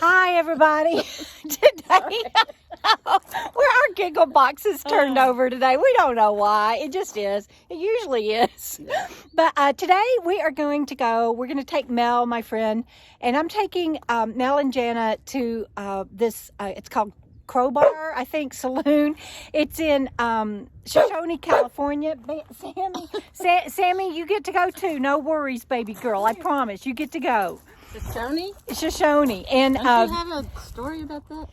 Hi, everybody. Today, where our giggle box is turned over today. We don't know why. It just is. It usually is. But today we are going to go. We're going to take Mel, my friend, and I'm taking Mel and Jana to this. It's called Crowbar, I think, Saloon. It's in Shoshone, California. Sammy, you get to go too. No worries, baby girl. I promise. You get to go. Shoshone. And don't you have a story about that?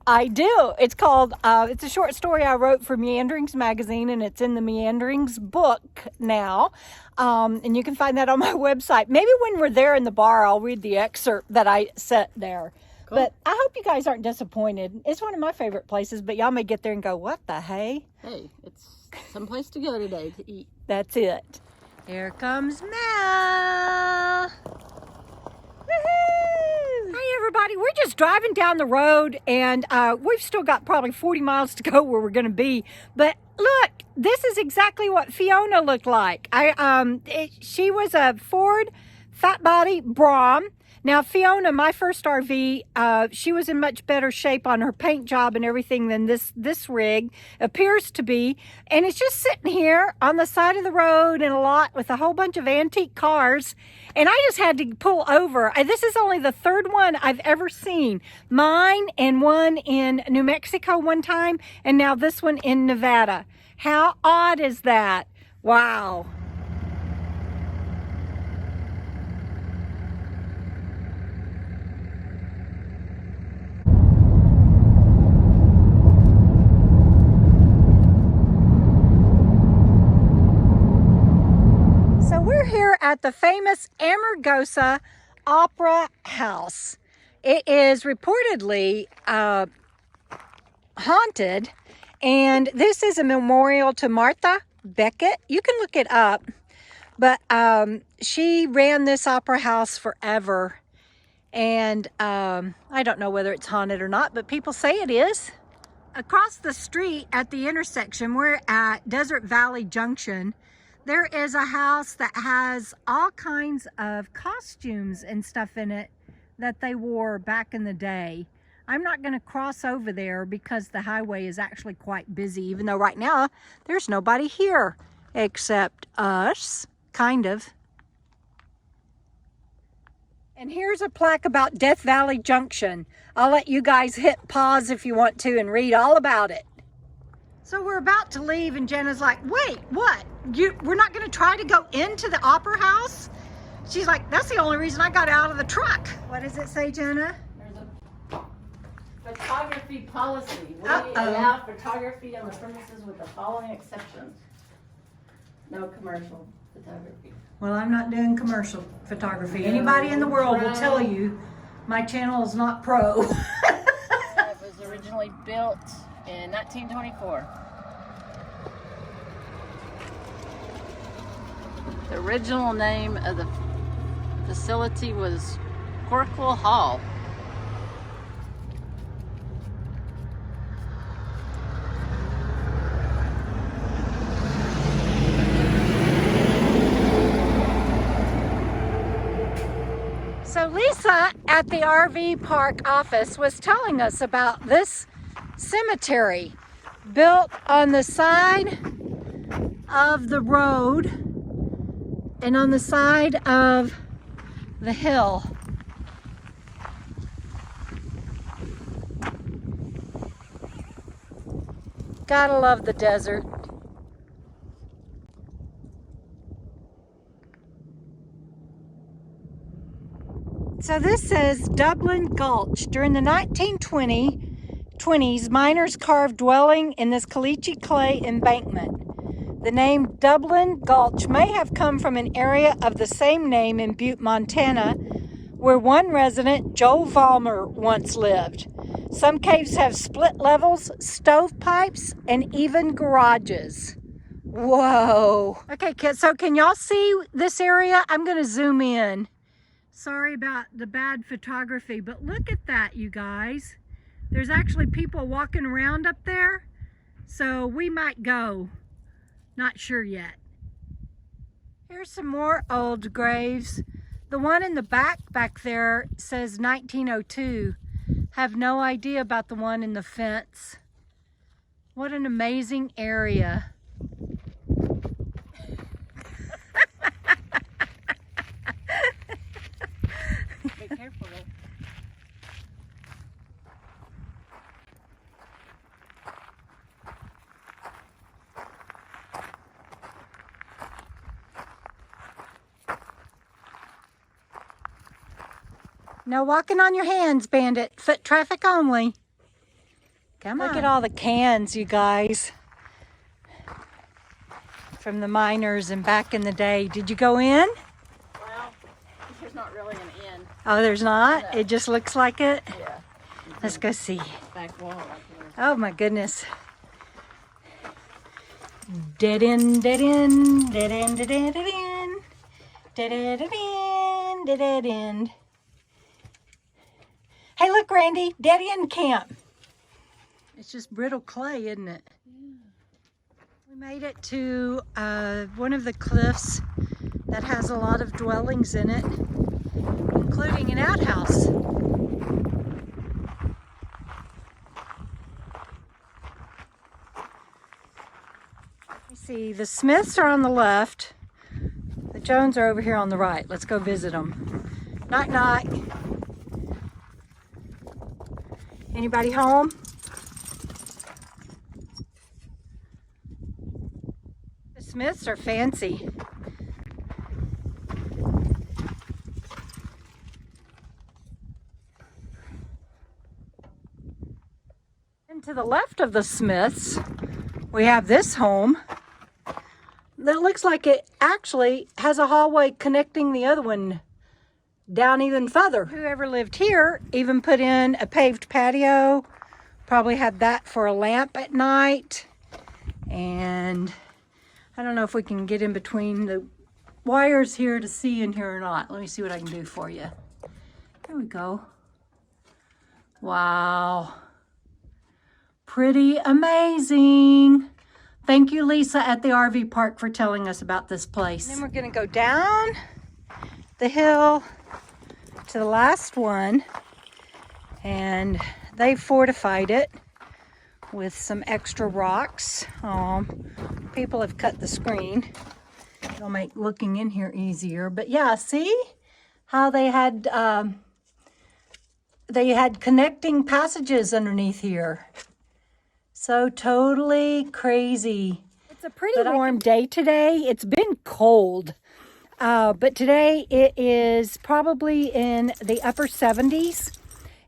I do. It's called, it's a short story I wrote for Meanderings magazine, and it's in the Meanderings book now. And you can find that on my website. Maybe when we're there in the bar, I'll read the excerpt that I set there. Cool. But I hope you guys aren't disappointed. It's one of my favorite places, but y'all may get there and go, what the hey? Hey, it's someplace to go today to eat. That's it. Here comes Mel. Woohoo! Hi, everybody. We're just driving down the road, and we've still got probably 40 miles to go where we're going to be. But look, this is exactly what Fiona looked like. She was a Ford Fat Body Brom. Now, Fiona, my first RV, she was in much better shape on her paint job and everything than this rig appears to be. And it's just sitting here on the side of the road in a lot with a whole bunch of antique cars. And I just had to pull over. This is only the third one I've ever seen. Mine and one in New Mexico one time, and now this one in Nevada. How odd is that? Wow. Here at the famous Amargosa Opera House. It is reportedly haunted, and this is a memorial to Martha Beckett. You can look it up, but she ran this opera house forever, and I don't know whether it's haunted or not, but people say it is. Across the street at the intersection, we're at Desert Valley Junction. There is a house that has all kinds of costumes and stuff in it that they wore back in the day. I'm not going to cross over there because the highway is actually quite busy, even though right now there's nobody here except us, kind of. And here's a plaque about Death Valley Junction. I'll let you guys hit pause if you want to and read all about it. So we're about to leave, and Jenna's like, wait, what? We're not going to try to go into the opera house? She's like, that's the only reason I got out of the truck. What does it say, Jenna? There's a photography policy. We allow photography on the premises with the following exceptions. No commercial photography. Well, I'm not doing commercial photography. Anybody in the world will tell you my channel is not pro. It was originally built in 1924. The original name of the facility was Corkwell Hall. So Lisa at the RV park office was telling us about this cemetery built on the side of the road and on the side of the hill. Gotta love the desert. So this says Dublin Gulch. During the 1920s, miners carved dwelling in this caliche clay embankment. The name Dublin Gulch may have come from an area of the same name in Butte, Montana, where one resident, Joe Vollmer, once lived. Some caves have split levels, stovepipes, and even garages. Whoa. Okay, kids, so can y'all see this area? I'm going to zoom in. Sorry about the bad photography, but look at that, you guys. There's actually people walking around up there, so we might go. Not sure yet. Here's some more old graves. The one in the back there says 1902. Have no idea about the one in the fence. What an amazing area. Be careful though. No walking on your hands, Bandit. Foot traffic only. Come on. Look at all the cans, you guys. From the miners and back in the day. Did you go in? Well, there's not really an inn. Oh, there's not? No. It just looks like it? Yeah. Let's go see. Back wall right here. Oh my goodness. Dead end, dead end, dead end, dead end, dead end. Dead end, dead end, dead end. Hey, look, Randy, dead end camp. It's just brittle clay, isn't it? Yeah. We made it to one of the cliffs that has a lot of dwellings in it, including an outhouse. You see, the Smiths are on the left. The Jones are over here on the right. Let's go visit them. Knock, knock. Anybody home? The Smiths are fancy. And to the left of the Smiths, we have this home that looks like it actually has a hallway connecting the other one down even further. Whoever lived here even put in a paved patio, probably had that for a lamp at night. And I don't know if we can get in between the wires here to see in here or not. Let me see what I can do for you. There we go. Wow. Pretty amazing. Thank you, Lisa, at the RV park for telling us about this place. And then we're gonna go down the hill to the last one, and they fortified it with some extra rocks. People have cut the screen. It'll make looking in here easier. But yeah, see how they had connecting passages underneath here. So totally crazy. It's a pretty warm day today. It's been cold. But today it is probably in the upper 70s,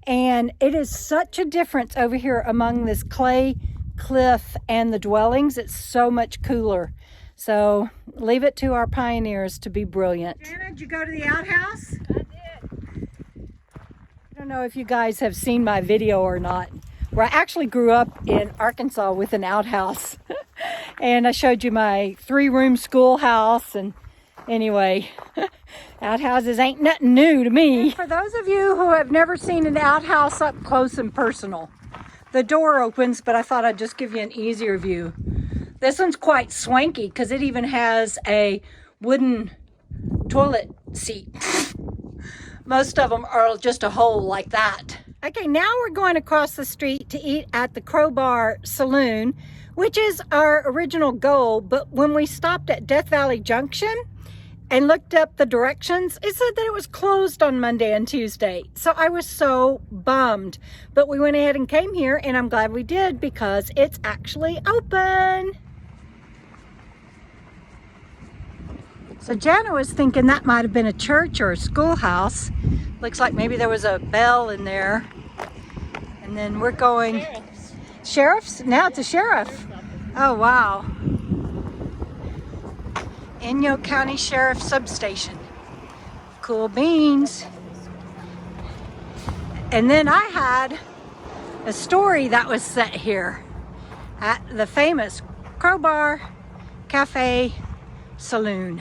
and it is such a difference over here among this clay cliff and the dwellings. It's so much cooler. So leave it to our pioneers to be brilliant. Jana, did you go to the outhouse? I did. I don't know if you guys have seen my video or not, where I actually grew up in Arkansas with an outhouse. And I showed you my 3-room schoolhouse, and anyway, outhouses ain't nothing new to me. And for those of you who have never seen an outhouse up close and personal, the door opens, but I thought I'd just give you an easier view. This one's quite swanky because it even has a wooden toilet seat. Most of them are just a hole like that. Okay, now we're going across the street to eat at the Crowbar Saloon, which is our original goal, but when we stopped at Death Valley Junction and looked up the directions, it said that it was closed on Monday and Tuesday. So I was so bummed, but we went ahead and came here, and I'm glad we did because it's actually open. So Jana was thinking that might have been a church or a schoolhouse. Looks like maybe there was a bell in there. And then we're going... Sheriff's? Now it's a sheriff. Oh, wow. Inyo County Sheriff Substation. Cool beans. And then I had a story that was set here at the famous Crowbar Cafe Saloon.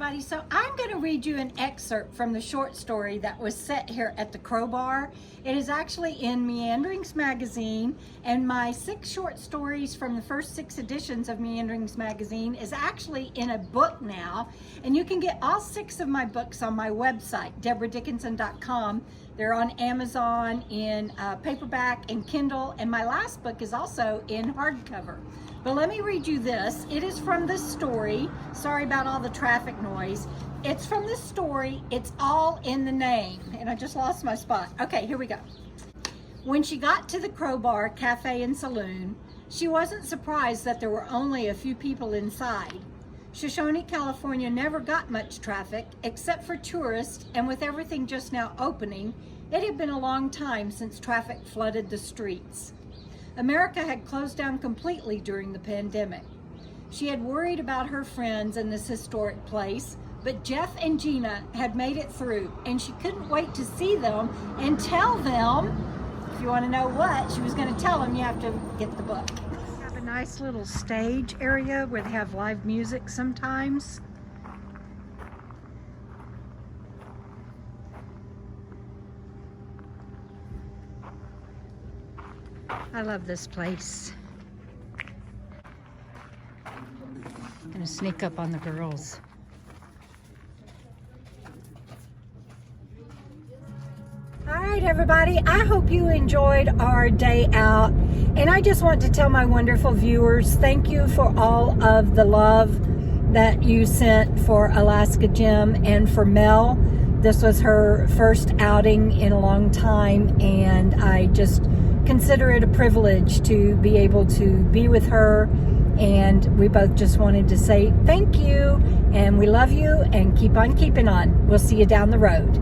everybody. So I'm going to read you an excerpt from the short story that was set here at the Crowbar. It is actually in Meanderings magazine, and my 6 short stories from the first 6 editions of Meanderings magazine is actually in a book now, and you can get all 6 of my books on my website, DeborahDickinson.com. They're on Amazon in paperback and Kindle, and my last book is also in hardcover. But let me read you this. It is from the story. Sorry about all the traffic noise. It's from the story. It's all in the name. And I just lost my spot. Okay, here we go. When she got to the Crowbar Cafe and Saloon, she wasn't surprised that there were only a few people inside. Shoshone, California never got much traffic except for tourists, and with everything just now opening, it had been a long time since traffic flooded the streets. America had closed down completely during the pandemic. She had worried about her friends in this historic place, but Jeff and Gina had made it through, and she couldn't wait to see them and tell them. If you want to know what she was going to tell them, you have to get the book. They have a nice little stage area where they have live music sometimes. I love this place. I'm gonna sneak up on the girls. All right, everybody, I hope you enjoyed our day out. And I just want to tell my wonderful viewers, thank you for all of the love that you sent for Alaska Jim and for Mel. This was her first outing in a long time, and I just consider it a privilege to be able to be with her, and we both just wanted to say thank you, and we love you, and keep on keeping on. We'll see you down the road.